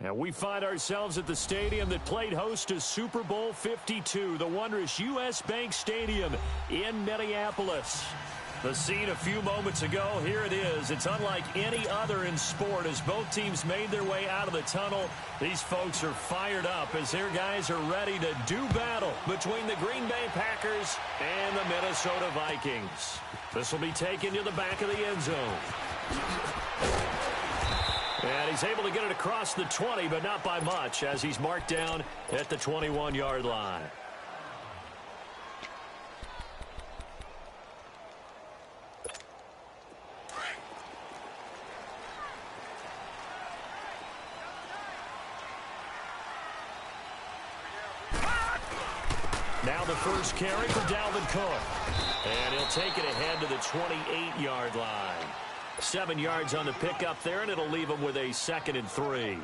And we find ourselves at the stadium that played host to Super Bowl 52, the wondrous U.S. Bank Stadium in Minneapolis. The scene a few moments ago, here it is. It's unlike any other in sport as both teams made their way out of the tunnel. These folks are fired up as their guys are ready to do battle between the Green Bay Packers and the Minnesota Vikings. This will be taken to the back of the end zone. And he's able to get it across the 20, but not by much, as he's marked down at the 21-yard line. Now the first carry for Dalvin Cook. And he'll take it ahead to the 28-yard line. 7 yards on the pickup there, and it'll leave them with a 2nd and 3.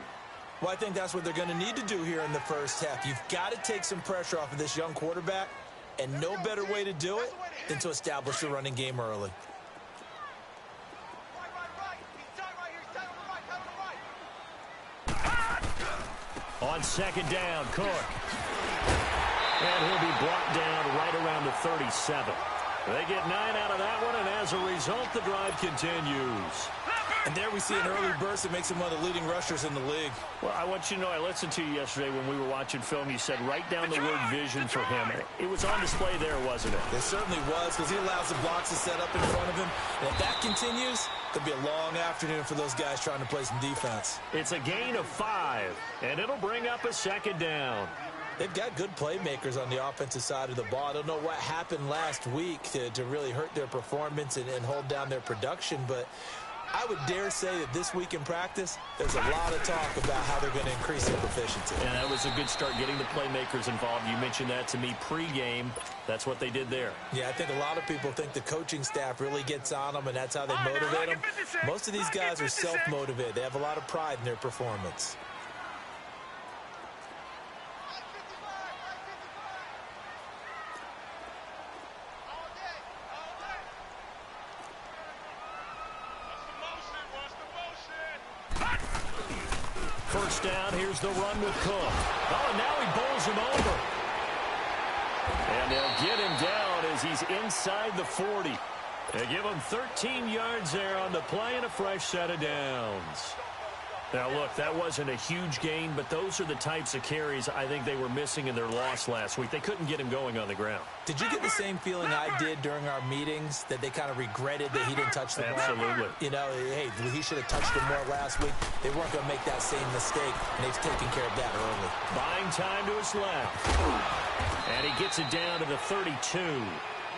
Well, I think that's what they're going to need to do here in the first half. You've got to take some pressure off of this young quarterback, and no better way to do it than to establish the running game early. On 2nd down, Cook. And he'll be brought down right around the 37. They get 9 out of that one, and as a result, the drive continues. And there we see an early burst that makes him one of the leading rushers in the league. Well, I want you to know, I listened to you yesterday when we were watching film. You said write down the word vision for him. It was on display there, wasn't it? It certainly was, because he allows the blocks to set up in front of him. And if that continues, it'll be a long afternoon for those guys trying to play some defense. It's a gain of 5, and it'll bring up a 2nd down. They've got good playmakers on the offensive side of the ball. I don't know what happened last week to really hurt their performance and hold down their production, but I would dare say that this week in practice, there's a lot of talk about how they're going to increase their proficiency. And that was a good start, getting the playmakers involved. You mentioned that to me pregame. That's what they did there. Yeah, I think a lot of people think the coaching staff really gets on them, and that's how they motivate them. Most of these guys are self-motivated. They have a lot of pride in their performance. First down, here's the run with Cook. Oh, and now he bowls him over. And they'll get him down as he's inside the 40. They give him 13 yards there on the play and a fresh set of downs. Now, look, that wasn't a huge gain, but those are the types of carries I think they were missing in their loss last week. They couldn't get him going on the ground. Did you get the same feeling I did during our meetings, that they kind of regretted that he didn't touch the ball? Absolutely. You know, hey, he should have touched it more last week. They weren't going to make that same mistake, and they've taken care of that early. Buying time to his left. And he gets it down to the 32.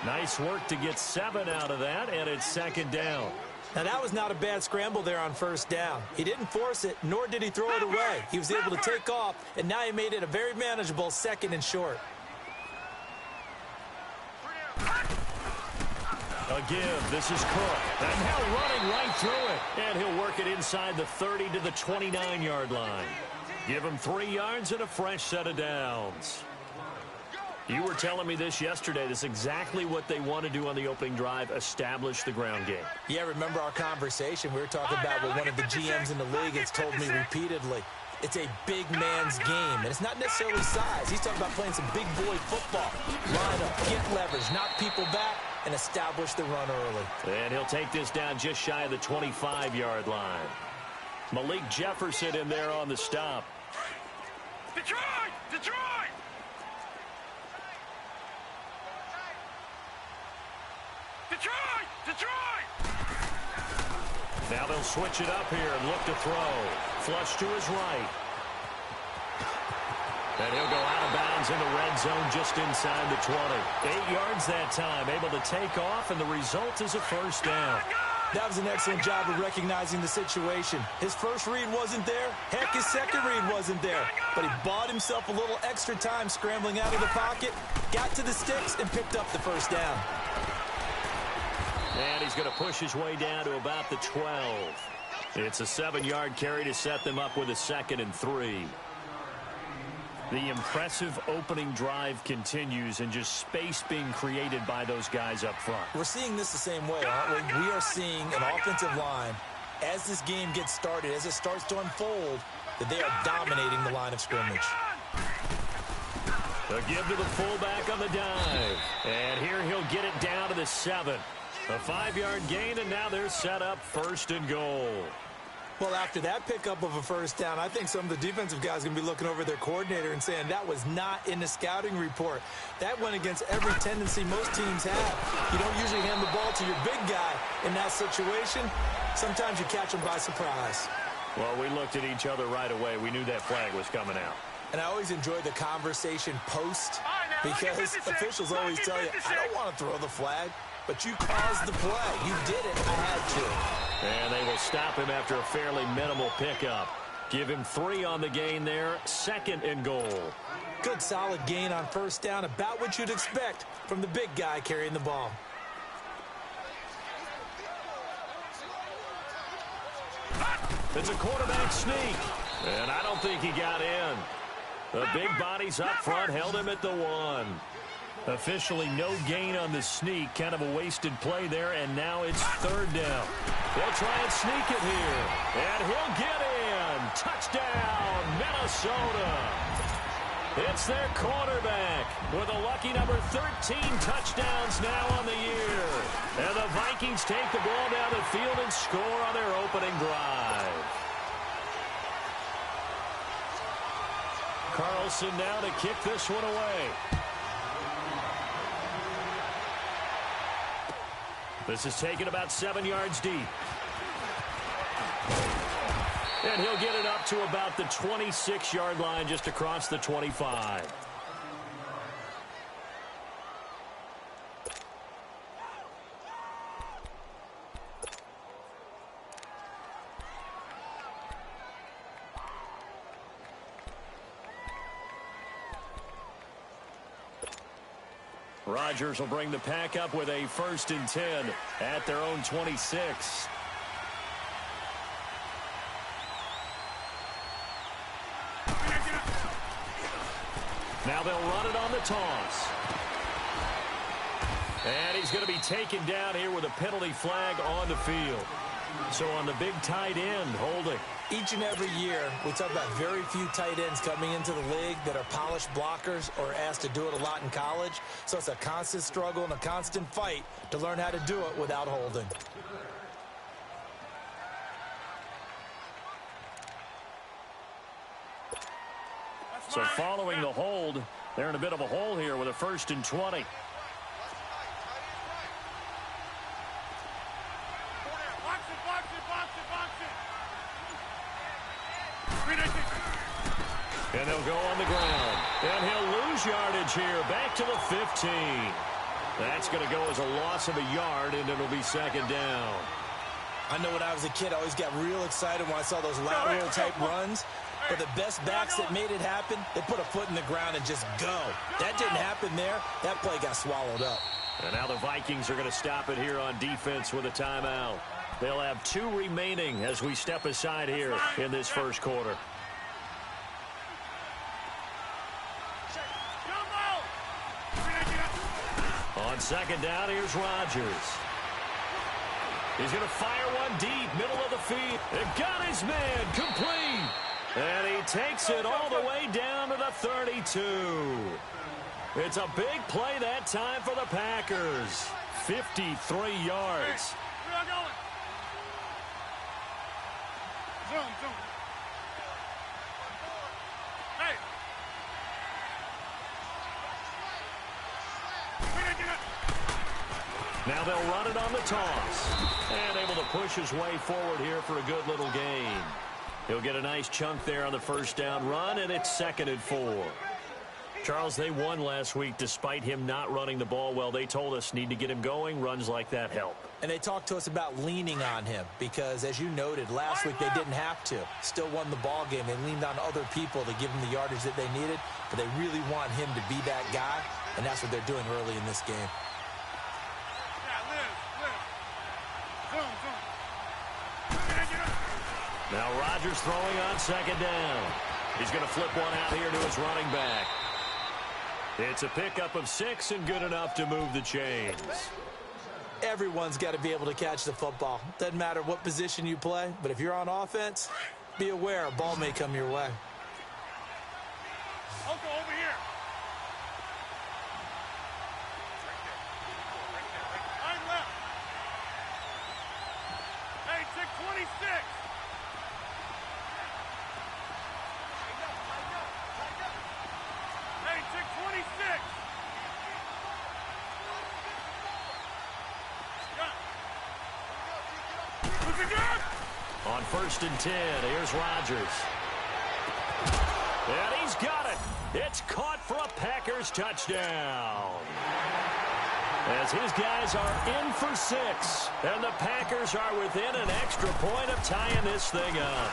Nice work to get 7 out of that, and it's 2nd down. Now, that was not a bad scramble there on first down. He didn't force it, nor did he throw it away. He was able to take off, and now he made it a very manageable 2nd and short. A give. This is Cook. And now running right through it. And he'll work it inside the 30 to the 29-yard line. Give him 3 yards and a fresh set of downs. You were telling me this yesterday. This is exactly what they want to do on the opening drive, establish the ground game. Yeah, remember our conversation? We were talking about what one of the GMs in the league has told me repeatedly. It's a big man's game, and it's not necessarily size. He's talking about playing some big boy football. Line up, get leverage, knock people back, and establish the run early. And he'll take this down just shy of the 25-yard line. Malik Jefferson in there on the stop. Detroit! Detroit! Detroit! Detroit! Now they'll switch it up here and look to throw. Flush to his right. And he'll go out of bounds in the red zone just inside the 20. 8 yards that time, able to take off, and the result is a first down. That was an excellent job of recognizing the situation. His first read wasn't there. Heck, his second read wasn't there. But he bought himself a little extra time scrambling out of the pocket, got to the sticks, and picked up the first down. And he's going to push his way down to about the 12. It's a 7-yard carry to set them up with a 2nd and 3. The impressive opening drive continues, and just space being created by those guys up front. We're seeing this the same way, aren't we? We are seeing an offensive line as this game gets started, as it starts to unfold, that they are dominating the line of scrimmage. A give to the fullback on the dive. And here he'll get it down to the 7. A 5-yard gain, and now they're set up 1st and goal. Well, after that pickup of a first down, I think some of the defensive guys are going to be looking over their coordinator and saying that was not in the scouting report. That went against every tendency most teams have. You don't usually hand the ball to your big guy in that situation. Sometimes you catch them by surprise. Well, we looked at each other right away. We knew that flag was coming out. And I always enjoy the conversation post because officials always tell you, I don't want to throw the flag, but you caused the play. You did it. I had to. And they will stop him after a fairly minimal pickup. Give him 3 on the gain there, 2nd and goal. Good solid gain on first down, about what you'd expect from the big guy carrying the ball. It's a quarterback sneak, and I don't think he got in. The big bodies up front held him at the 1. Officially no gain on the sneak. Kind of a wasted play there, and now it's 3rd down. They'll try and sneak it here, and he'll get in. Touchdown, Minnesota. It's their quarterback with a lucky number 13 touchdowns now on the year. And the Vikings take the ball down the field and score on their opening drive. Carlson now to kick this one away. This is taken about 7 yards deep. And he'll get it up to about the 26-yard line, just across the 25. Rodgers will bring the pack up with a 1st and 10 at their own 26. Now they'll run it on the toss. And he's going to be taken down here with a penalty flag on the field. So on the big tight end, holding. Each and every year, we talk about very few tight ends coming into the league that are polished blockers or asked to do it a lot in college. So it's a constant struggle and a constant fight to learn how to do it without holding. So following the hold, they're in a bit of a hole here with a 1st and 20. And they'll go on the ground. And he'll lose yardage here. Back to the 15. That's going to go as a loss of a yard, and it'll be 2nd down. I know when I was a kid, I always got real excited when I saw those lateral type runs. But the best backs that made it happen, they put a foot in the ground and just go. That didn't happen there. That play got swallowed up. And now the Vikings are going to stop it here on defense with a timeout. They'll have 2 remaining as we step aside here in this first quarter. On 2nd down, here's Rodgers. He's going to fire one deep, middle of the field. It got his man, complete. And he takes it all the way down to the 32. It's a big play that time for the Packers. 53 yards. We are going. Zoom. Hey. Now they'll run it on the toss. And able to push his way forward here for a good little gain. He'll get a nice chunk there on the 1st down run, and it's 2nd and 4. Charles, they won last week despite him not running the ball well. They told us need to get him going. Runs like that help. And they talked to us about leaning on him because, as you noted, last week they didn't have to. Still won the ball game. They leaned on other people to give him the yardage that they needed, but they really want him to be that guy, and that's what they're doing early in this game. Now Rodgers throwing on 2nd down. He's going to flip one out here to his running back. It's a pickup of 6 and good enough to move the chains. Everyone's got to be able to catch the football. Doesn't matter what position you play, but if you're on offense, be aware a ball may come your way. I'll go over here. Line left. Hey, check 26. Hey, check 26. On 1st and 10, here's Rodgers. And he's got it. It's caught for a Packers touchdown. As his guys are in for 6. And the Packers are within an extra point of tying this thing up.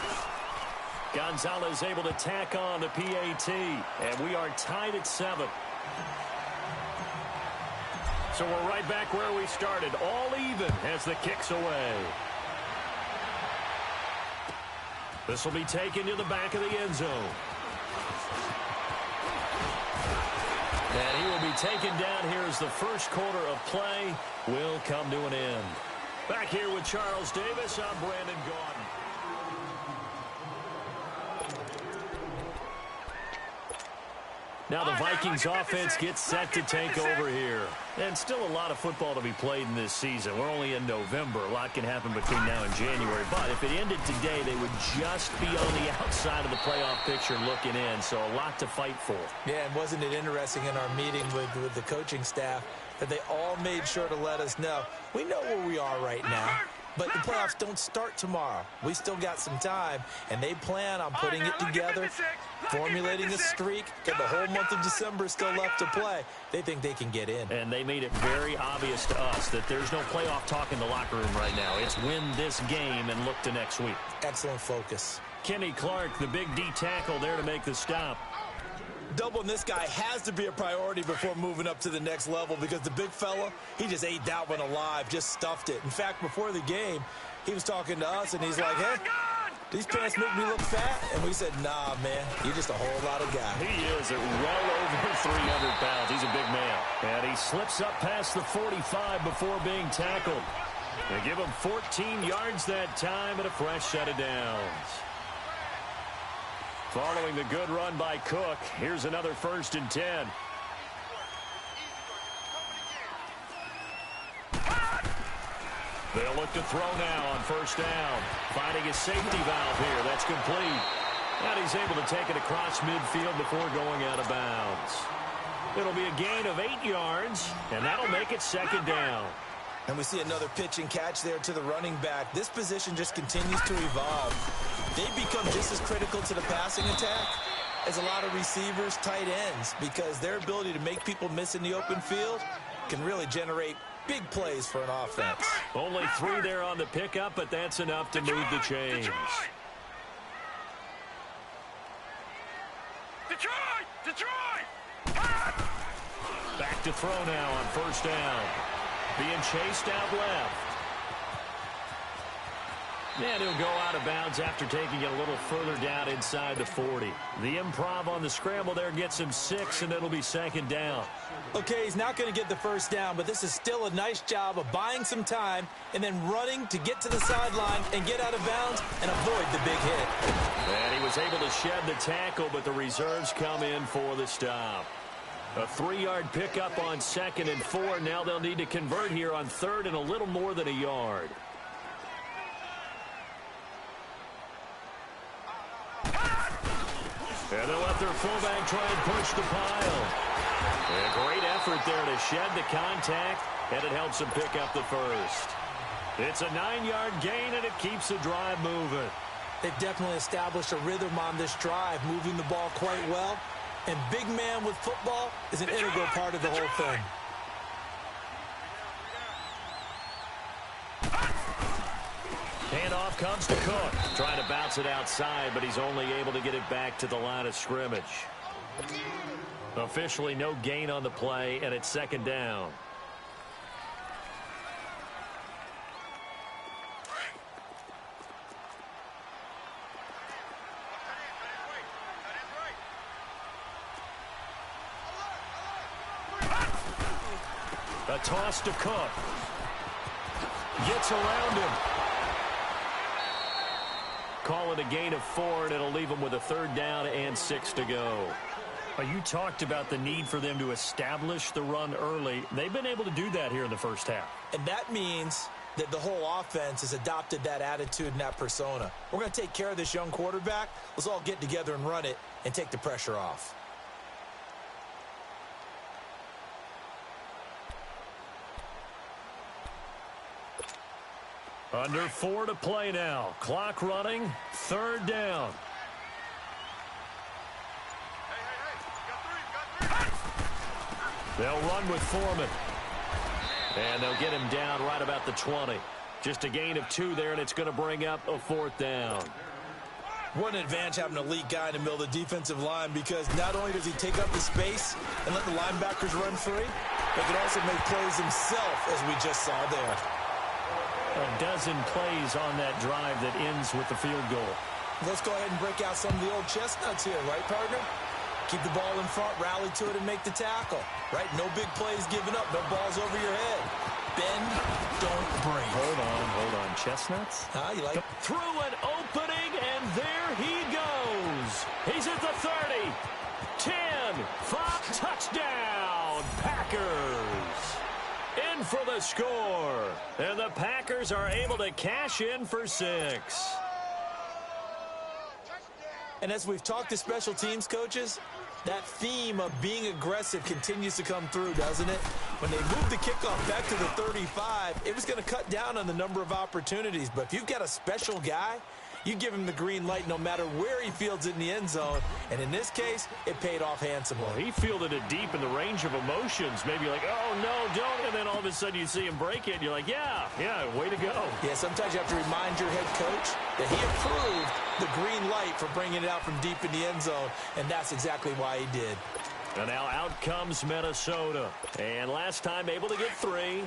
Gonzalez able to tack on the PAT. And we are tied at 7. So we're right back where we started. All even as the kick's away. This will be taken to the back of the end zone. And he will be taken down here as the first quarter of play will come to an end. Back here with Charles Davis, I'm Brandon Gaudin. Now the Vikings offense gets set to take over here. And still a lot of football to be played in this season. We're only in November. A lot can happen between now and January. But if it ended today, they would just be on the outside of the playoff picture looking in. So a lot to fight for. Yeah, and wasn't it interesting in our meeting with the coaching staff that they all made sure to let us know, we know where we are right now. But the playoffs don't start tomorrow. We still got some time, and they plan on putting it together, formulating a streak, got the whole month of December still left to play. They think they can get in. And they made it very obvious to us that there's no playoff talk in the locker room right now. It's win this game and look to next week. Excellent focus. Kenny Clark, the big D tackle there to make the stop. Doubling this guy has to be a priority before moving up to the next level because the big fella, he just ate that one alive, just stuffed it. In fact, before the game, he was talking to us, and he's like, hey, these pants make me look fat? And we said, nah, man, you're just a whole lot of guy. He is at well over 300 pounds. He's a big man. And he slips up past the 45 before being tackled. They give him 14 yards that time and a fresh set of downs. Following the good run by Cook, here's another 1st and 10. They'll look to throw now on 1st down. Finding his safety valve here. That's complete. And he's able to take it across midfield before going out of bounds. It'll be a gain of 8 yards, and that'll make it 2nd down. And we see another pitch and catch there to the running back. This position just continues to evolve. They become just as critical to the passing attack as a lot of receivers, tight ends, because their ability to make people miss in the open field can really generate big plays for an offense. Only 3 there on the pickup, but that's enough to move the chains. Detroit! Back to throw now on 1st down. Being chased out left. And he'll go out of bounds after taking it a little further down inside the 40. The improv on the scramble there gets him 6, and it'll be 2nd down. Okay, he's not going to get the 1st down, but this is still a nice job of buying some time and then running to get to the sideline and get out of bounds and avoid the big hit. And he was able to shed the tackle, but the reserves come in for the stop. A 3-yard pickup on 2nd and 4. Now they'll need to convert here on 3rd and a little more than a yard. And they'll let their fullback try and push the pile. A great effort there to shed the contact, and it helps him pick up the 1st. It's a 9-yard gain, and it keeps the drive moving. They've definitely established a rhythm on this drive, moving the ball quite well. And big man with football is an integral part of the whole thing. Handoff comes to Cook. Trying to bounce it outside, but he's only able to get it back to the line of scrimmage. Officially no gain on the play, and it's 2nd down. A toss to Cook. Gets around him. Call it a gain of 4, and it'll leave them with a 3rd down and 6 to go. You talked about the need for them to establish the run early. They've been able to do that here in the first half. And that means that the whole offense has adopted that attitude and that persona. We're going to take care of this young quarterback. Let's all get together and run it and take the pressure off. Under 4 to play now. Clock running. 3rd down. They'll run with Foreman. And they'll get him down right about the 20. Just a gain of 2 there, and it's going to bring up a 4th down. What an advantage having an elite guy in the middle of the defensive line, because not only does he take up the space and let the linebackers run free, but he can also make plays himself, as we just saw there. A dozen plays on that drive that ends with the field goal. Let's go ahead and break out some of the old chestnuts here, right, partner? Keep the ball in front, rally to it, and make the tackle. Right? No big plays given up, no balls over your head. Bend, don't break. Hold on. Chestnuts? You like it? Through an opening, and there he goes. He's at the 30. 10, 5, touchdown, Packers. In for the score. And the Packers are able to cash in for 6. And as we've talked to special teams coaches, that theme of being aggressive continues to come through, doesn't it? When they moved the kickoff back to the 35, it was going to cut down on the number of opportunities. But if you've got a special guy, you give him the green light no matter where he fields it in the end zone. And in this case, it paid off handsomely. Well, he fielded it deep in the range of emotions. Maybe like, oh, no, don't. And then all of a sudden you see him break it, and you're like, yeah, way to go. Yeah, sometimes you have to remind your head coach that he approved the green light for bringing it out from deep in the end zone, and that's exactly why he did. And now out comes Minnesota. And last time able to get 3.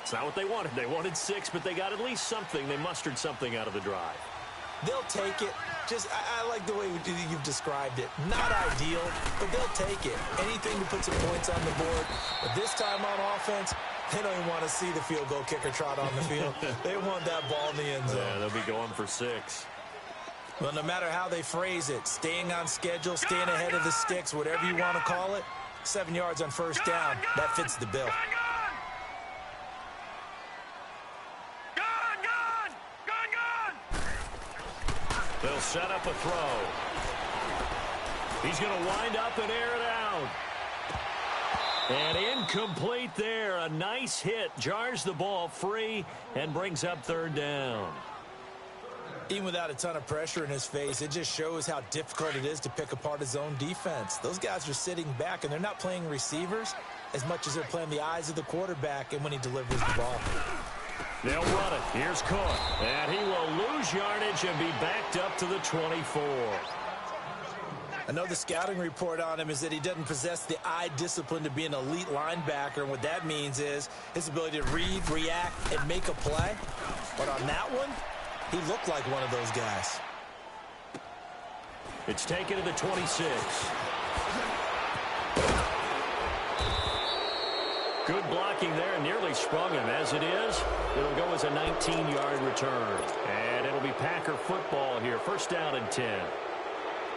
It's not what they wanted. They wanted 6, but they got at least something. They mustered something out of the drive. They'll take it. I like the way you've described it. Not ideal, but they'll take it. Anything to put some points on the board. But this time on offense, they don't even want to see the field goal kicker trot on the field. They want that ball in the end zone. Yeah, they'll be going for 6. Well, no matter how they phrase it, staying on schedule, staying ahead of the sticks, whatever you want to call it, 7 yards on 1st down, that fits the bill. They'll set up a throw. He's going to wind up and air it out. And incomplete there. A nice hit. Jars the ball free and brings up 3rd down. Even without a ton of pressure in his face, it just shows how difficult it is to pick apart his own defense. Those guys are sitting back, and they're not playing receivers as much as they're playing the eyes of the quarterback and when he delivers the ball. They'll run it. Here's Cook. And he will lose yardage and be backed up to the 24. I know the scouting report on him is that he doesn't possess the eye discipline to be an elite linebacker. And what that means is his ability to read, react, and make a play. But on that one, he looked like one of those guys. It's taken to the 26. Good blocking there, nearly sprung him. As it is, it'll go as a 19-yard return. And it'll be Packer football here. 1st down and 10.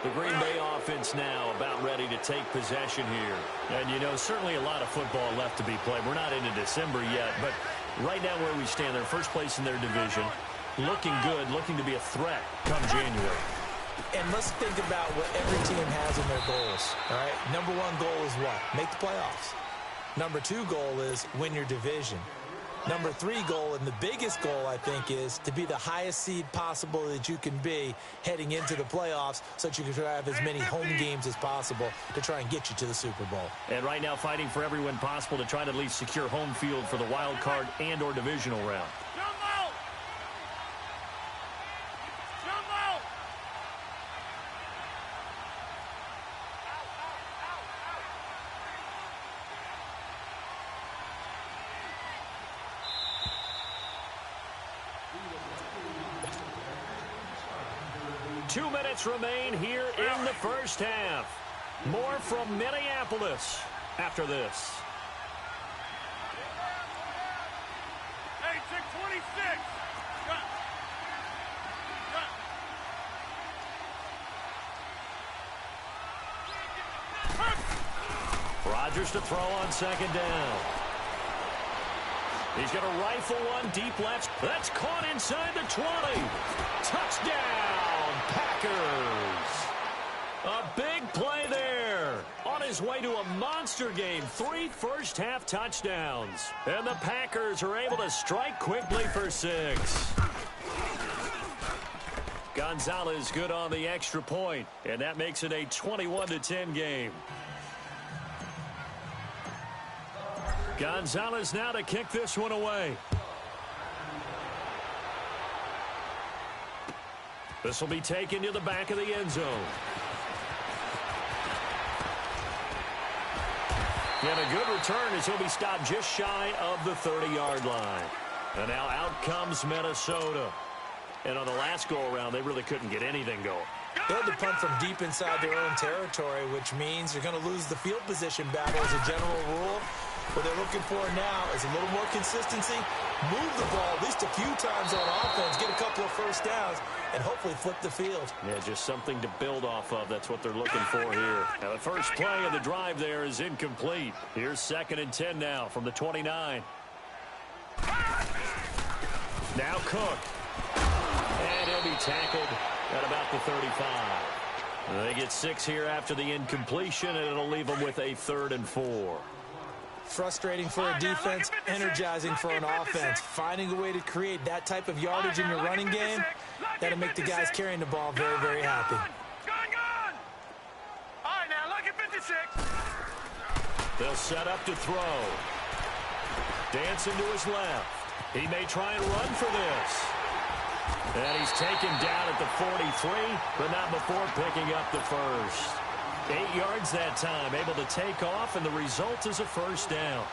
The Green Bay offense now about ready to take possession here. And, you know, certainly a lot of football left to be played. We're not into December yet, but right now where we stand, they're first place in their division. Looking good, looking to be a threat come January. And let's think about what every team has in their goals, all right? Number 1 goal is what? Make the playoffs. Number 2 goal is win your division. Number 3 goal, and the biggest goal, I think, is to be the highest seed possible that you can be heading into the playoffs so that you can try to have as many home games as possible to try and get you to the Super Bowl. And right now fighting for every win possible to try to at least secure home field for the wild card and or divisional round. Two minutes remain here in the first half. More from Minneapolis after this. Hey, 6:20. 26. Cut. Rodgers to throw on second down. He's going to rifle one deep left. That's caught inside the 20. Touchdown, Packers. A big play there. On his way to a monster game. 3 first-half touchdowns. And the Packers are able to strike quickly for 6. Gonzalez good on the extra point. And that makes it a 21-10 game. Gonzalez now to kick this one away. This will be taken to the back of the end zone. And a good return as he'll be stopped just shy of the 30-yard line. And now out comes Minnesota. And on the last go-around, they really couldn't get anything going. They had to punt from deep inside their own territory, which means they're going to lose the field position battle as a general rule. What they're looking for now is a little more consistency, move the ball at least a few times on offense, get a couple of first downs, and hopefully flip the field. Yeah, just something to build off of. That's what they're looking for here. Now, the first play of the drive there is incomplete. Here's 2nd and 10 now from the 29. Now Cook. And he'll be tackled at about the 35. They get 6 here after the incompletion, and it'll leave them with a 3rd and 4. Frustrating for a defense, energizing for an offense. Finding a way to create that type of yardage in your running game, that'll make the guys carrying the ball very, very happy. Gone. All right, now look at 56. They'll set up to throw. Dancing to his left. He may try and run for this. And he's taken down at the 43, but not before picking up the first. 8 yards that time, able to take off, and the result is a first down.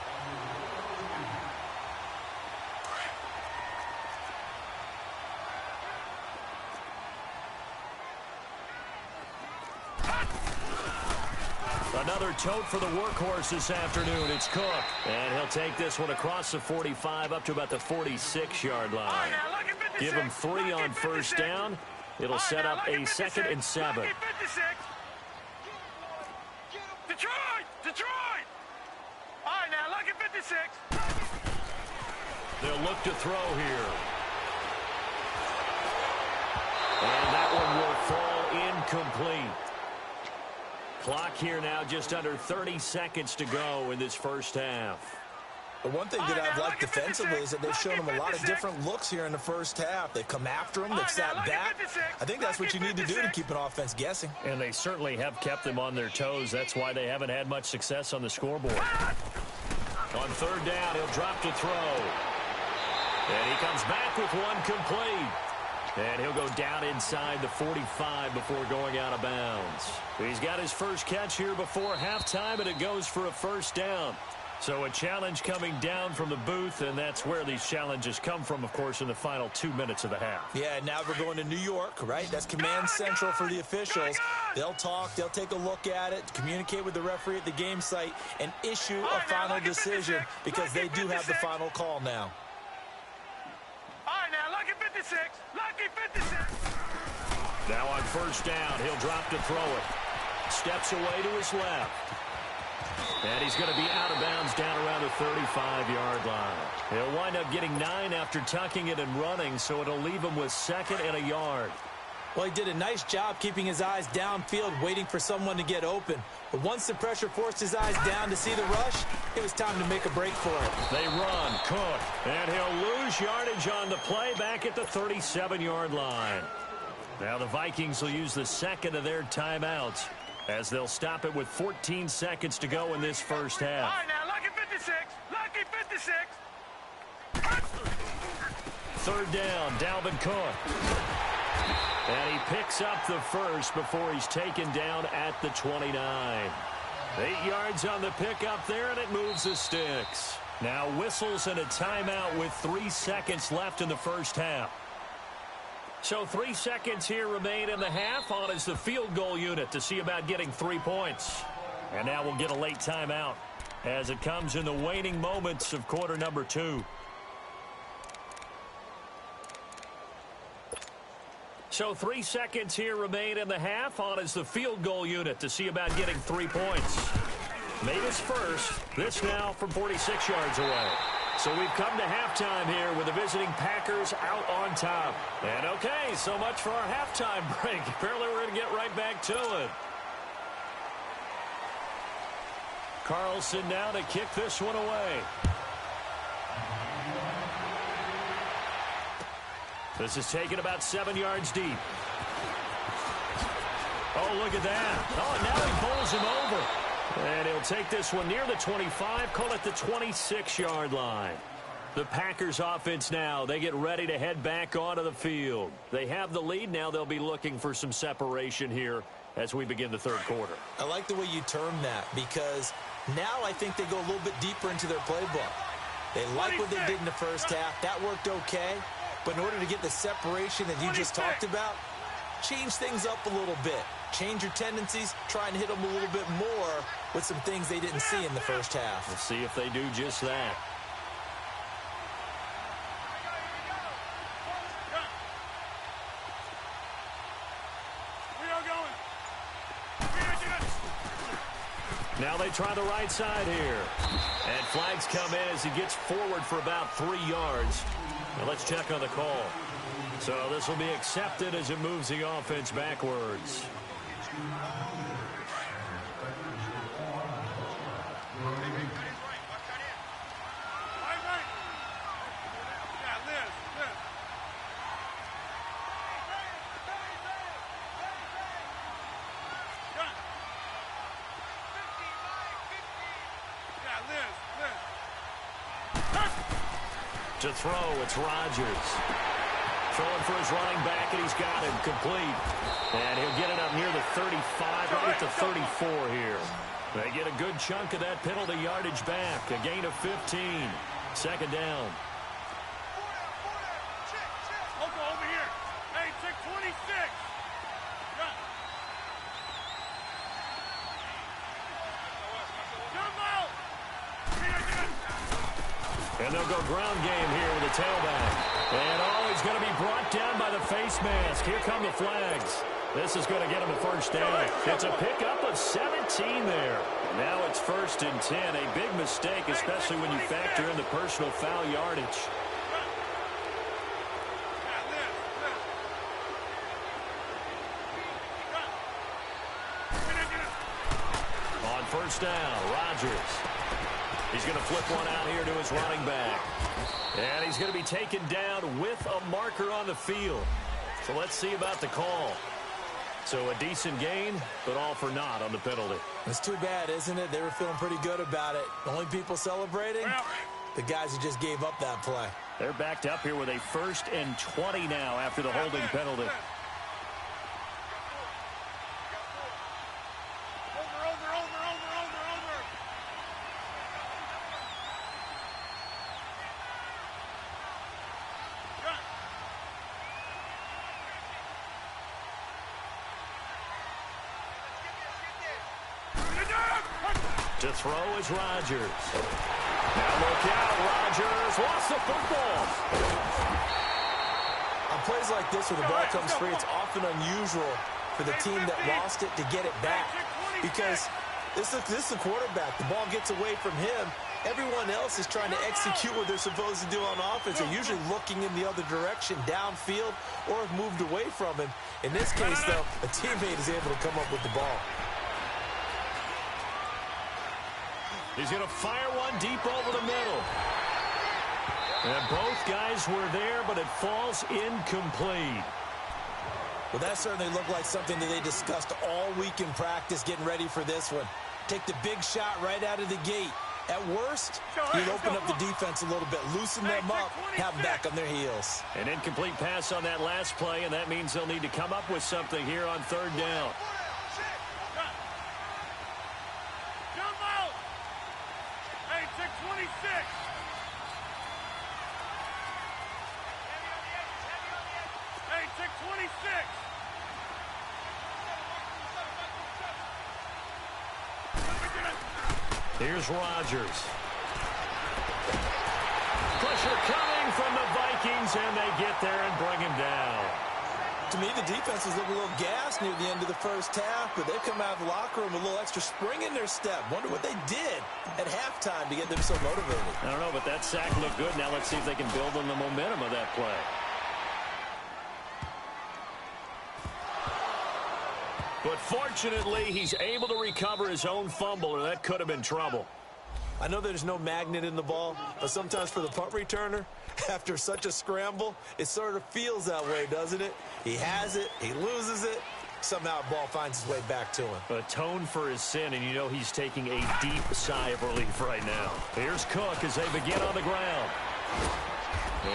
Another tote for the workhorse this afternoon. It's Cook. And he'll take this one across the 45 up to about the 46-yard line. Give him 3 on first down. It'll set up a 2nd and 7. Detroit! All right, now look at 56. They'll look to throw here. And that one will fall incomplete. Clock here now just under 30 seconds to go in this first half. The one thing that I've liked defensively is that they've shown them a lot of different looks here in the first half. They've come after them. They've sat back. I think that's what you need to do to keep an offense guessing. And they certainly have kept them on their toes. That's why they haven't had much success on the scoreboard. On 3rd down, he'll drop to throw. And he comes back with one complete. And he'll go down inside the 45 before going out of bounds. He's got his first catch here before halftime, and it goes for a first down. So a challenge coming down from the booth, and that's where these challenges come from, of course, in the final 2 minutes of the half. Yeah, now we're going to New York, right? That's command central for the officials. They'll talk, they'll take a look at it, communicate with the referee at the game site, and issue a final decision because they do have the final call now. All right, now look at 56. Lucky 56. Now on first down, he'll drop to throw it. Steps away to his left. And he's going to be out of bounds down around the 35-yard line. He'll wind up getting 9 after tucking it and running, so it'll leave him with 2nd and a yard. Well, he did a nice job keeping his eyes downfield, waiting for someone to get open. But once the pressure forced his eyes down to see the rush, it was time to make a break for it. They run, Cook, and he'll lose yardage on the play back at the 37-yard line. Now the Vikings will use the 2nd of their timeouts, as they'll stop it with 14 seconds to go in this first half. All right, now look at 56. Lucky 56. 3rd down, Dalvin Cook. And he picks up the first before he's taken down at the 29. 8 yards on the pickup there, and it moves the sticks. Now whistles and a timeout with 3 seconds left in the first half. So 3 seconds here remain in the half. On is the field goal unit to see about getting 3 points. And now we'll get a late timeout as it comes in the waning moments of quarter number 2. So 3 seconds here remain in the half. On is the field goal unit to see about getting 3 points. Made his first. This now from 46 yards away. So we've come to halftime here with the visiting Packers out on top. And okay, so much for our halftime break. Apparently we're going to get right back to it. Carlson now to kick this one away. This is taken about 7 yards deep. Oh, look at that. Oh, now he bowls him over. And he'll take this one near the 25, call it the 26-yard line. The Packers offense now, they get ready to head back onto the field. They have the lead. Now they'll be looking for some separation here as we begin the third quarter. I like the way you term that because now I think they go a little bit deeper into their playbook. They like what they did in the first half. That worked okay. But in order to get the separation that you just talked about, change things up a little bit. Change your tendencies, try and hit them a little bit more with some things they didn't see in the first half. Let's see if they do just that. Now they try the right side here. And flags come in as he gets forward for about 3 yards. Now let's check on the call. So this will be accepted as it moves the offense backwards. To throw, it's Rodgers. Throwing for his running back, and he's got him complete. And he'll get it up near the 35, right at the 34 here. They get a good chunk of that penalty yardage back. A gain of 15. Second down. Over here. Hey, check 26. And they'll go ground game here with the tailback. And oh, he's going to be brought down by the face mask. Here come the flags. This is going to get him a first down. It's a pickup of 17 there. Now it's 1st and 10. A big mistake, especially when you factor in the personal foul yardage. On first down, Rodgers. He's going to flip one out here to his running back. And he's going to be taken down with a marker on the field. So let's see about the call. So a decent gain, but all for naught on the penalty. It's too bad, isn't it? They were feeling pretty good about it. The only people celebrating, the guys who just gave up that play. They're backed up here with a 1st and 20 now after the holding penalty. To throw is Rodgers. Now look out, Rodgers lost the football. On plays like this where the ball comes free, it's often unusual for the team that lost it to get it back. Because this is the quarterback. The ball gets away from him. Everyone else is trying to execute what they're supposed to do on offense. They're usually looking in the other direction, downfield, or have moved away from him. In this case, though, a teammate is able to come up with the ball. He's going to fire one deep over the middle. And both guys were there, but it falls incomplete. Well, that certainly looked like something that they discussed all week in practice getting ready for this one. Take the big shot right out of the gate. At worst, you'd open up the defense a little bit, loosen them up, have them back on their heels. An incomplete pass on that last play, and that means they'll need to come up with something here on 3rd down. Check 26. Hey, check 26. Here's Rodgers. Pressure coming from the Vikings, and they get there and bring him down. To me, the defense was looking a little gassed near the end of the first half, but they come out of the locker room with a little extra spring in their step. Wonder what they did at halftime to get them so motivated. I don't know, but that sack looked good. Now let's see if they can build on the momentum of that play. But fortunately, he's able to recover his own fumble, or that could have been trouble. I know there's no magnet in the ball, but sometimes for the punt returner, after such a scramble, it sort of feels that way, doesn't it? He has it, he loses it, somehow the ball finds its way back to him. Atone for his sin, and you know he's taking a deep sigh of relief right now. Here's Cook as they begin on the ground.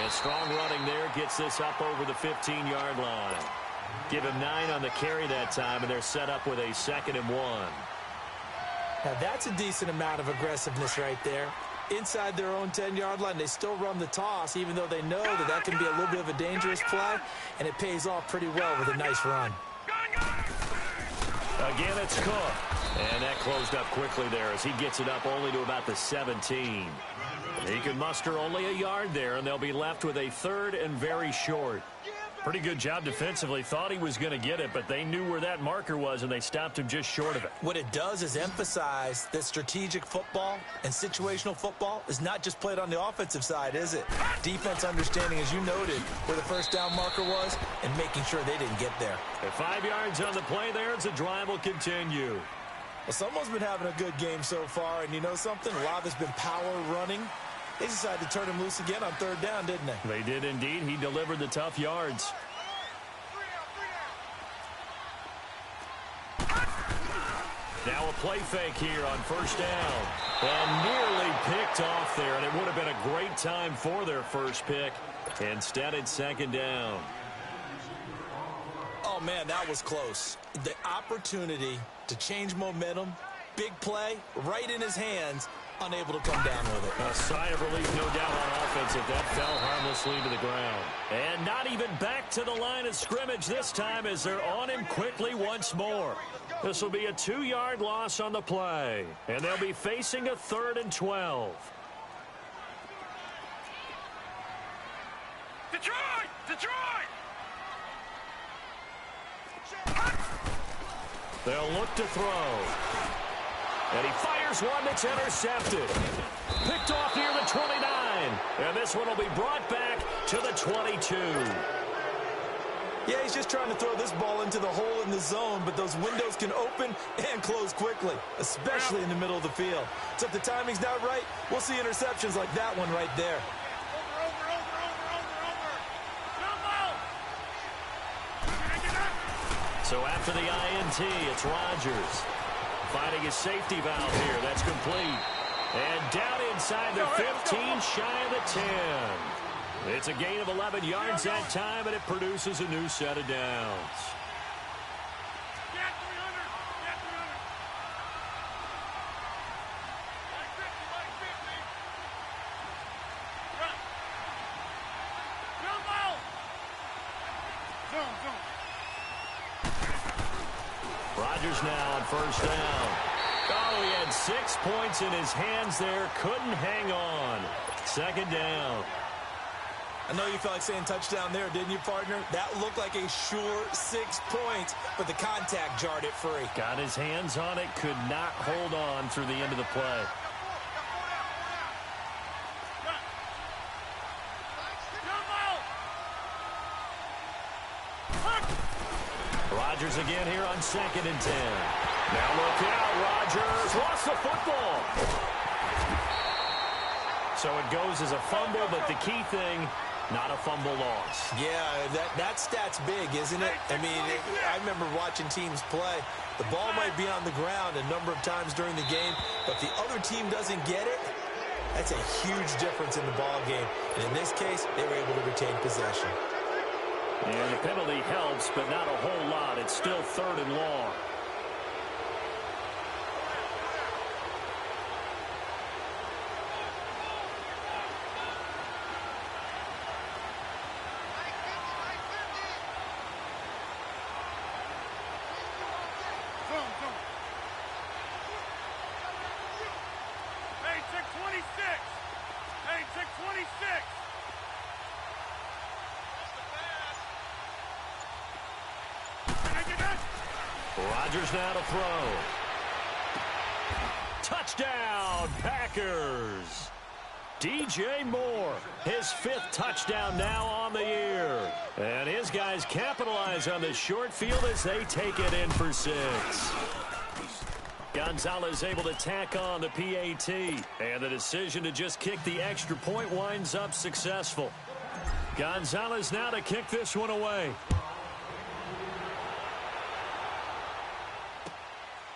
And strong running there gets this up over the 15-yard line. Give him 9 on the carry that time, and they're set up with a 2nd and 1. Now, that's a decent amount of aggressiveness right there. Inside their own 10-yard line, they still run the toss, even though they know that that can be a little bit of a dangerous play, and it pays off pretty well with a nice run. Again, it's Cook. And that closed up quickly there as he gets it up only to about the 17. He can muster only a yard there, and they'll be left with a 3rd and very short. Pretty good job defensively. Thought he was going to get it, but they knew where that marker was, and they stopped him just short of it. What it does is emphasize that strategic football and situational football is not just played on the offensive side, is it? Defense understanding, as you noted, where the first down marker was and making sure they didn't get there. At 5 yards on the play there, as the drive will continue. Well, someone's been having a good game so far, and you know something? A lot of it's been power running. They decided to turn him loose again on 3rd down, didn't they? They did indeed. He delivered the tough yards. Now a play fake here on 1st down. And nearly picked off there, and it would have been a great time for their first pick. Instead, it's 2nd down. Oh, man, that was close. The opportunity to change momentum, big play, right in his hands, unable to come down with it. A sigh of relief, no doubt, on offense if that fell harmlessly to the ground. And not even back to the line of scrimmage this time as they're on him quickly once more. This will be a 2-yard loss on the play, and they'll be facing a 3rd and 12. Detroit! Detroit! They'll look to throw. And he fires one that's intercepted. Picked off near the 29. And this one will be brought back to the 22. Yeah, he's just trying to throw this ball into the hole in the zone, but those windows can open and close quickly, especially in the middle of the field. So if the timing's not right, we'll see interceptions like that one right there. So after the INT, it's Rodgers. Finding his safety valve here. That's complete. And down inside the 15, shy of the 10. It's a gain of 11 yards that time, and it produces a new set of downs. Rodgers now on 1st down. Oh, he had 6 points in his hands there. Couldn't hang on. 2nd down. I know you felt like saying touchdown there, didn't you, partner? That looked like a sure 6 points, but the contact jarred it free. Got his hands on it, could not hold on through the end of the play. Rodgers again here on 2nd and 10. Now look out, Rodgers lost the football. So it goes as a fumble, but the key thing, not a fumble loss. Yeah, that stat's big, isn't it? I mean, I remember watching teams play. The ball might be on the ground a number of times during the game, but if the other team doesn't get it, that's a huge difference in the ball game. And in this case, they were able to retain possession. And the penalty helps, but not a whole lot. It's still 3rd and long. Hey, check 26. Hey, check 26. Rodgers now to throw. Touchdown, Packers. DJ Moore, his 5th touchdown now on the year. And his guys capitalize on the short field as they take it in for 6. Gonzalez able to tack on the PAT. And the decision to just kick the extra point winds up successful. Gonzalez now to kick this one away.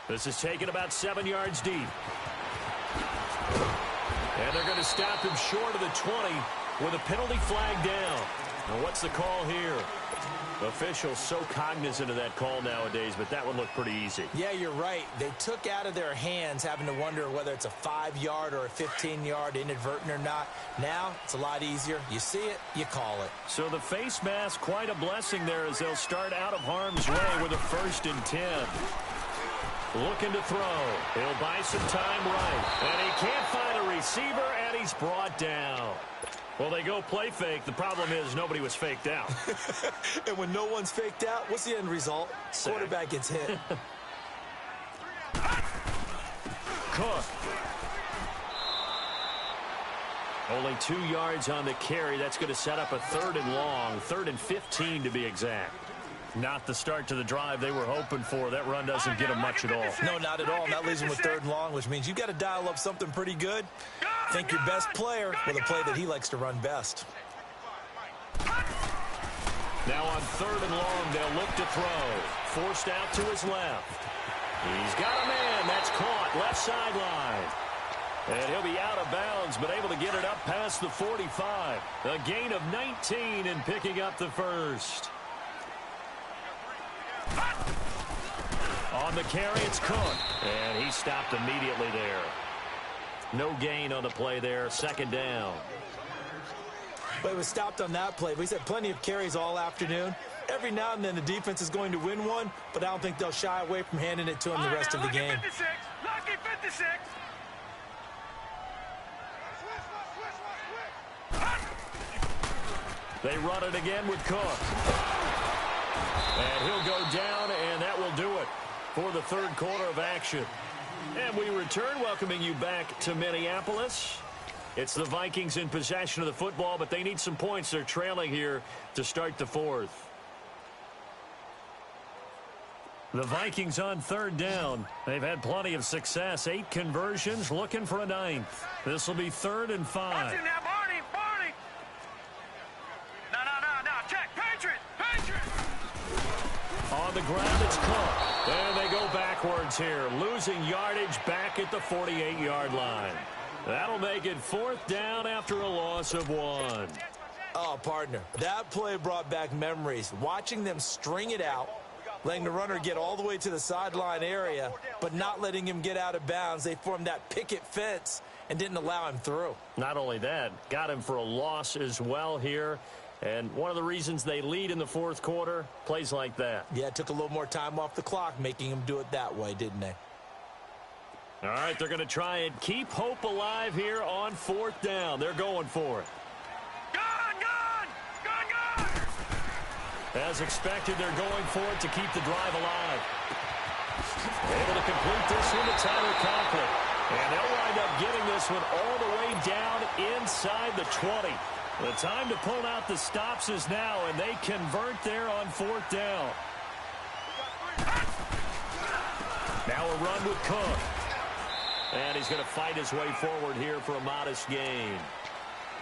This is taken about 7 yards deep. And they're going to stop him short of the 20 with a penalty flag down. Now what's the call here? Officials so cognizant of that call nowadays, but that one looked pretty easy. Yeah, you're right. They took out of their hands having to wonder whether it's a 5-yard or a 15-yard inadvertent or not. Now it's a lot easier. You see it, you call it. So the face mask, quite a blessing there as they'll start out of harm's way with a 1st and 10. Looking to throw. He'll buy some time right. And he can't find a receiver, and he's brought down. Well, they go play fake. The problem is nobody was faked out. And when no one's faked out, what's the end result? Sack. Quarterback gets hit. Cook. Only 2 yards on the carry. That's going to set up a 3rd and long. 3rd and 15 to be exact. Not the start to the drive they were hoping for. That run doesn't get them much at all. No, not at all. That leaves them with 3rd and long, which means you've got to dial up something pretty good. Think your best player with a play that he likes to run best. Now on 3rd and long, they'll look to throw. Forced out to his left. He's got a man. That's caught. Left sideline. And he'll be out of bounds, but able to get it up past the 45. A gain of 19 and picking up the 1st. On the carry, it's Cook. And he stopped immediately there. No gain on the play there. 2nd down. But it was stopped on that play. But he's had plenty of carries all afternoon. Every now and then the defense is going to win one, but I don't think they'll shy away from handing it to him the rest of the game. 56. Lucky 56. They run it again with Cook. And he'll go down, and that will do it for the 3rd quarter of action. And we return, welcoming you back to Minneapolis. It's the Vikings in possession of the football, but they need some points. They're trailing here to start the 4th. The Vikings on 3rd down. They've had plenty of success. 8 conversions, looking for a 9th. This will be 3rd and 5. Watch him now, Barney. No. Check. Patriot. On the ground, it's Cook. And they go backwards here, losing yardage back at the 48-yard line. That'll make it 4th down after a loss of 1. Oh, partner, that play brought back memories. Watching them string it out, letting the runner get all the way to the sideline area, but not letting him get out of bounds. They formed that picket fence and didn't allow him through. Not only that, got him for a loss as well here. And one of the reasons they lead in the 4th quarter, plays like that. Yeah, it took a little more time off the clock, making him do it that way, didn't they? All right, they're going to try and keep hope alive here on 4th down. They're going for it. Gone. As expected, they're going for it to keep the drive alive. Able to complete this one to Tyler Conklin. And they'll wind up getting this one all the way down inside the 20. The time to pull out the stops is now, and they convert there on 4th down. Now a run with Cook. And he's going to fight his way forward here for a modest gain.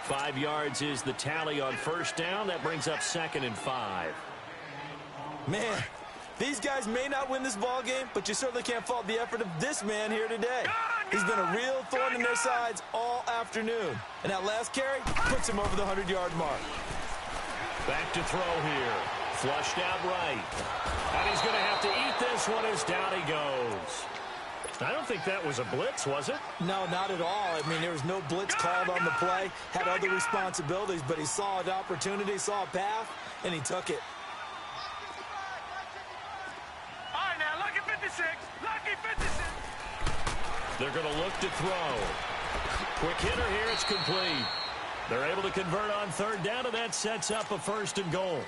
5 yards is the tally on 1st down. That brings up 2nd and 5. Man, these guys may not win this ball game, but you certainly can't fault the effort of this man here today. He's been a real thorn in their sides all afternoon. And that last carry puts him over the 100-yard mark. Back to throw here. Flushed out right. And he's going to have to eat this one as down he goes. I don't think that was a blitz, was it? No, not at all. I mean, there was no blitz called on the play. Had other responsibilities, but he saw an opportunity, saw a path, and he took it. All right, now, lucky 56. Lucky 56. They're going to look to throw. Quick hitter here. It's complete. They're able to convert on 3rd down, and that sets up a 1st and goal.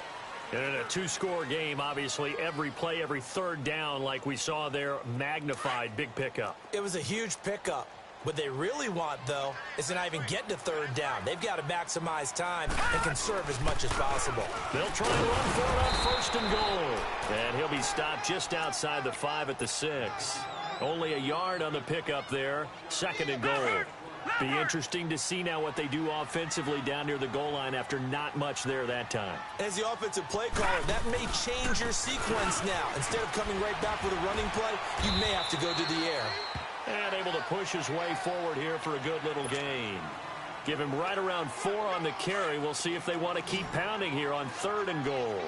And in a two-score game, obviously, every play, every third down, like we saw there, magnified, big pickup. It was a huge pickup. What they really want, though, is to not even get to third down. They've got to maximize time and conserve as much as possible. They'll try and run for it on first and goal. And he'll be stopped just outside the 5 at the 6. Only a yard on the pickup there. Second and goal. Be interesting to see now what they do offensively down near the goal line after not much there that time. As the offensive play caller, that may change your sequence now. Instead of coming right back with a running play, you may have to go to the air. And able to push his way forward here for a good little gain. Give him right around 4 on the carry. We'll see if they want to keep pounding here on third and goal.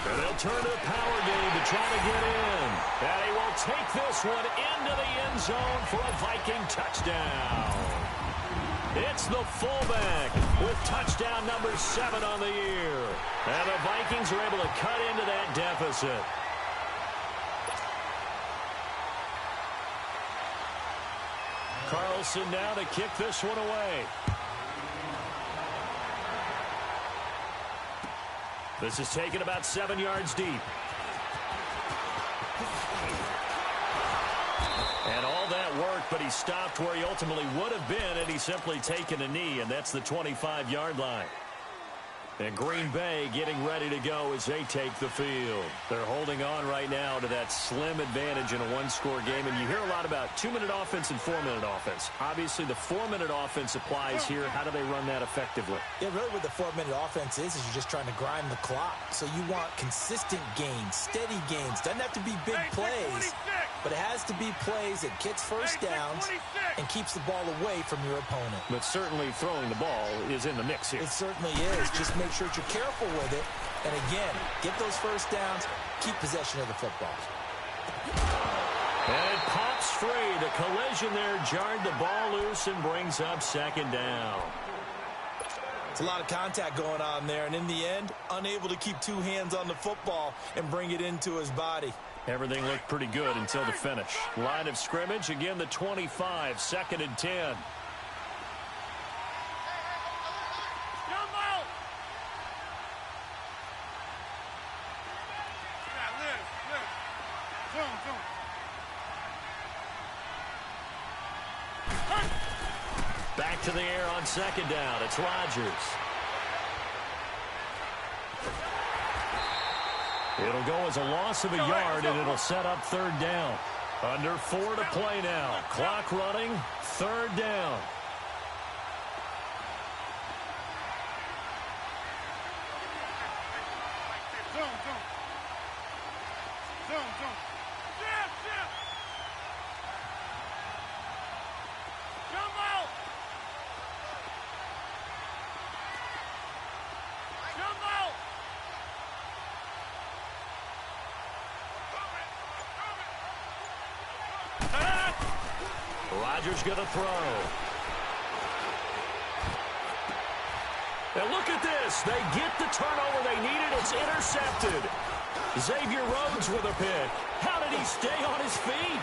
And they'll turn to a power game to try to get in. And he will take this one into the end zone for a Viking touchdown. It's the fullback with touchdown number 7 on the year. And the Vikings are able to cut into that deficit. Carlson now to kick this one away. This is taken about 7 yards deep. And all that worked, but he stopped where he ultimately would have been had he simply taken a knee, and that's the 25-yard line. And Green Bay getting ready to go as they take the field. They're holding on right now to that slim advantage in a one-score game. And you hear a lot about 2-minute offense and 4-minute offense. Obviously, the 4-minute offense applies here. How do they run that effectively? Yeah, really what the 4-minute offense is you're just trying to grind the clock. So you want consistent gains, steady gains. Doesn't have to be big plays, but it has to be plays that gets first downs and keeps the ball away from your opponent. But certainly throwing the ball is in the mix here. It certainly is. Just make sure that you're careful with it. And again, get those first downs, keep possession of the football. And it pops free. The collision there jarred the ball loose and brings up second down. It's a lot of contact going on there, and in the end, unable to keep 2 hands on the football and bring it into his body. Everything looked pretty good until the finish. Line of scrimmage, again the 25, 2nd and 10. Back to the air on second down. It's Rodgers. It'll go as a loss of a yard, and it'll set up third down. Under 4 to play now. Clock running. Third down. Rodgers going to throw. And look at this. They get the turnover they needed. It's intercepted. Xavier Rhodes with a pick. How did he stay on his feet?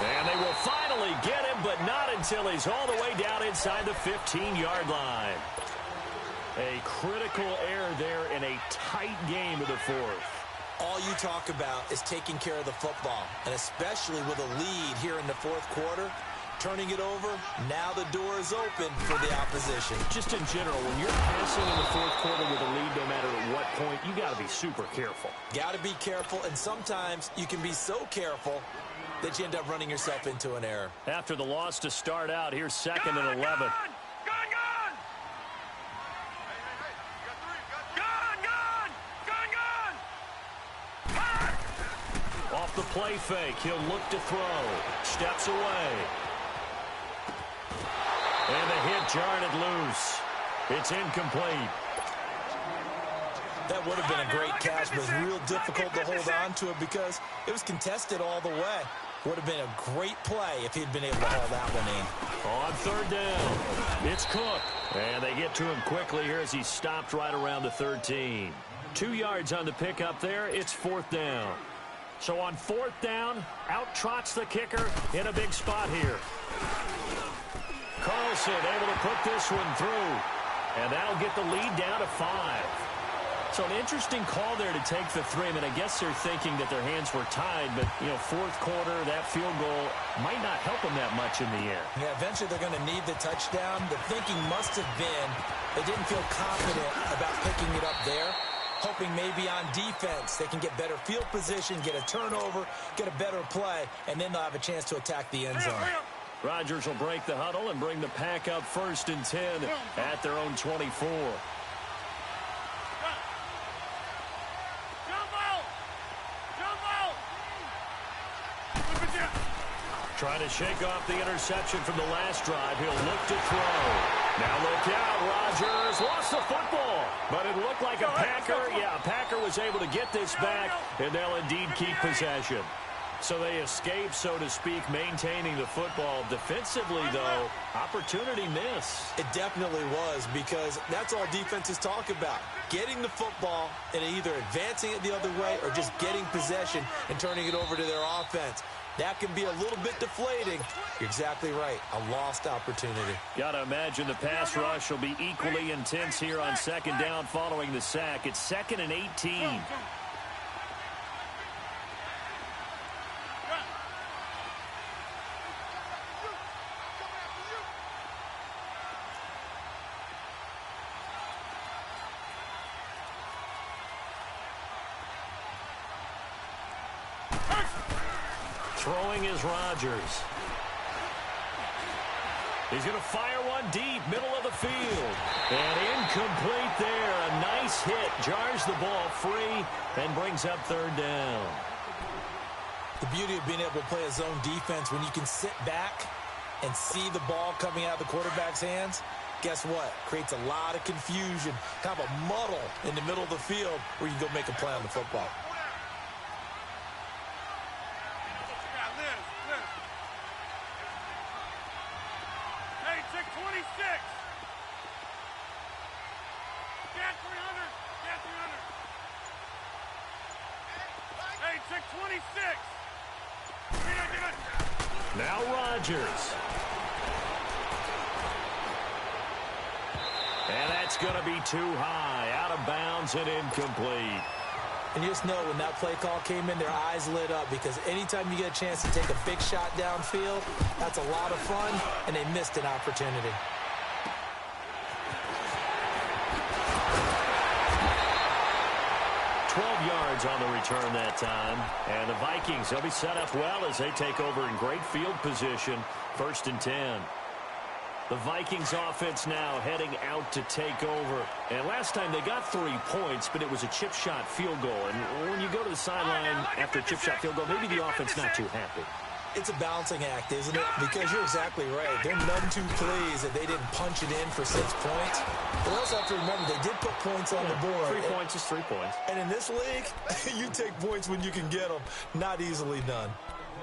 And they will finally get him, but not until he's all the way down inside the 15-yard line. A critical error there in a tight game of the fourth. All you talk about is taking care of the football, and especially with a lead here in the fourth quarter, turning it over, now the door is open for the opposition. Just in general, when you're passing in the fourth quarter with a lead, no matter at what point, you got to be super careful. Got to be careful, and sometimes you can be so careful that you end up running yourself into an error. After the loss to start out, here's 2nd and 11. Off the play fake, he'll look to throw. Steps away. And the hit jarred it loose. It's incomplete. That would have been a great catch, but it was real difficult to hold on to it because it was contested all the way. Would have been a great play if he'd been able to haul that one in. On third down, it's Cook. And they get to him quickly here as he stopped right around the 13. 2 yards on the pickup there. It's 4th down. So on 4th down, out trots the kicker in a big spot here. Carlson able to put this one through. And that'll get the lead down to 5. So an interesting call there to take the 3. I mean, I guess they're thinking that their hands were tied, but, you know, 4th quarter, that field goal might not help them that much in the end. Yeah, eventually they're going to need the touchdown. The thinking must have been they didn't feel confident about picking it up there, hoping maybe on defense they can get better field position, get a turnover, get a better play, and then they'll have a chance to attack the end zone. Rodgers will break the huddle and bring the pack up 1st and 10 at their own 24. Trying to shake off the interception from the last drive. He'll look to throw. Now look out. Rodgers lost the football. But it looked like a Packer. Yeah, a Packer was able to get this back, and they'll indeed keep possession. So they escape, so to speak, maintaining the football. Defensively, though, opportunity miss. It definitely was, because that's all defenses talk about. Getting the football and either advancing it the other way or just getting possession and turning it over to their offense. That can be a little bit deflating. You're exactly right. A lost opportunity. Got to imagine the pass rush will be equally intense here on 2nd down following the sack. It's 2nd and 18. Throwing is Rodgers. He's going to fire one deep, middle of the field. And incomplete there. A nice hit. Jars the ball free and brings up 3rd down. The beauty of being able to play a zone defense when you can sit back and see the ball coming out of the quarterback's hands, guess what? Creates a lot of confusion, kind of a muddle in the middle of the field where you can go make a play on the football. Now Rodgers. And that's going to be too high. Out of bounds and incomplete. And you just know when that play call came in, their eyes lit up, because anytime you get a chance to take a big shot downfield, that's a lot of fun, and they missed an opportunity. Yards on the return that time. And the Vikings, they'll be set up well as they take over in great field position. 1st and 10. The Vikings offense now heading out to take over. And last time they got 3 points, but it was a chip shot field goal. And when you go to the sideline after a chip shot field goal, maybe the offense not too happy. It's a balancing act, isn't it? Because you're exactly right. They're none too pleased that they didn't punch it in for 6 points. But also have to remember they did put points on the board. 3 points is 3 points. And in this league, you take points when you can get them. Not easily done.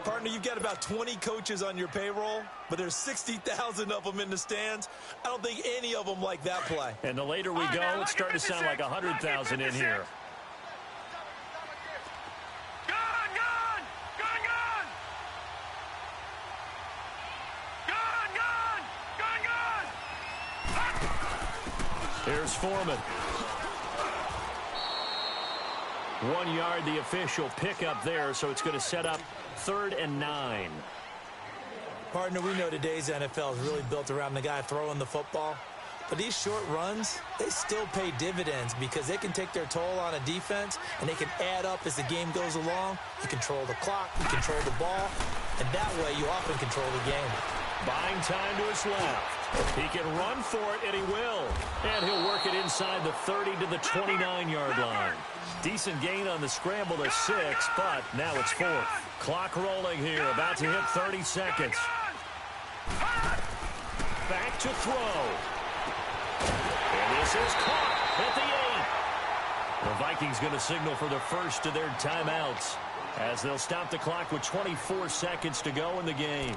Partner, you've got about 20 coaches on your payroll, but there's 60,000 of them in the stands. I don't think any of them like that play. And the later we go, it's starting to sound like 100,000 in here. Here's Foreman. 1 yard, the official pickup there, so it's going to set up 3rd and 9. Partner, we know today's NFL is really built around the guy throwing the football. But these short runs, they still pay dividends because they can take their toll on a defense, and they can add up as the game goes along. You control the clock, you control the ball, and that way you often control the game. Buying time to his left. He can run for it, and he will. And he'll work it inside the 30 to the 29-yard line. Decent gain on the scramble to 6, but now it's 4th. Clock rolling here, about to hit 30 seconds. Back to throw. And this is caught at the 8. The Vikings going to signal for the first of their timeouts as they'll stop the clock with 24 seconds to go in the game.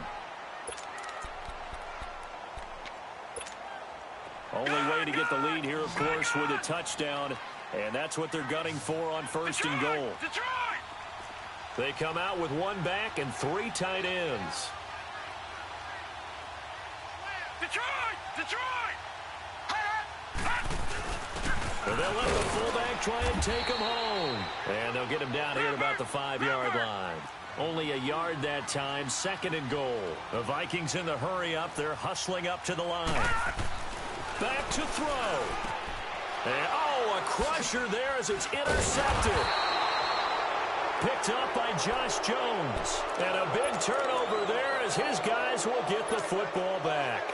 Only way to get the lead here, of course, with a touchdown. And that's what they're gunning for on 1st and goal. They come out with one back and 3 tight ends. Detroit! Detroit! They'll let the fullback try and take him home. And they'll get him down here at about the 5-yard line. Only a yard that time, 2nd and goal. The Vikings in the hurry up. They're hustling up to the line. Back to throw. And, a crusher there as it's intercepted. Picked up by Josh Jones. And a big turnover there as his guys will get the football back.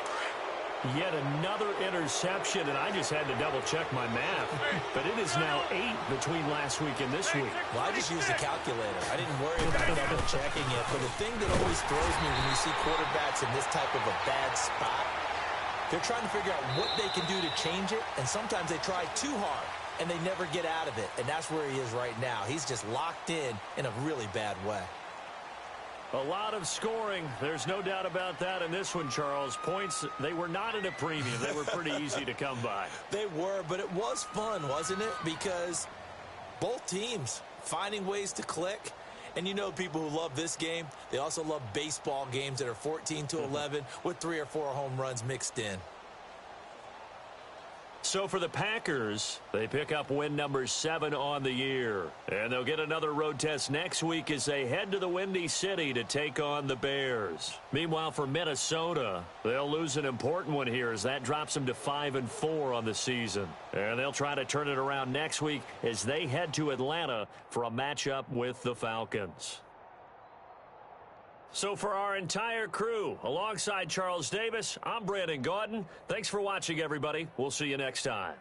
Yet another interception, and I just had to double-check my math. But it is now 8 between last week and this week. Well, I just used a calculator. I didn't worry about double-checking it. But the thing that always throws me when you see quarterbacks in this type of a bad spot, they're trying to figure out what they can do to change it, and sometimes they try too hard, and they never get out of it. And that's where he is right now. He's just locked in a really bad way. A lot of scoring. There's no doubt about that in this one, Charles. Points, they were not at a premium. They were pretty easy to come by. They were, but it was fun, wasn't it? Because both teams finding ways to click. And you know people who love this game, they also love baseball games that are 14-11 with 3 or 4 home runs mixed in. So for the Packers, they pick up win number 7 on the year. And they'll get another road test next week as they head to the Windy City to take on the Bears. Meanwhile, for Minnesota, they'll lose an important one here as that drops them to 5-4 on the season. And they'll try to turn it around next week as they head to Atlanta for a matchup with the Falcons. So for our entire crew, alongside Charles Davis, I'm Brandon Gaudin. Thanks for watching, everybody. We'll see you next time.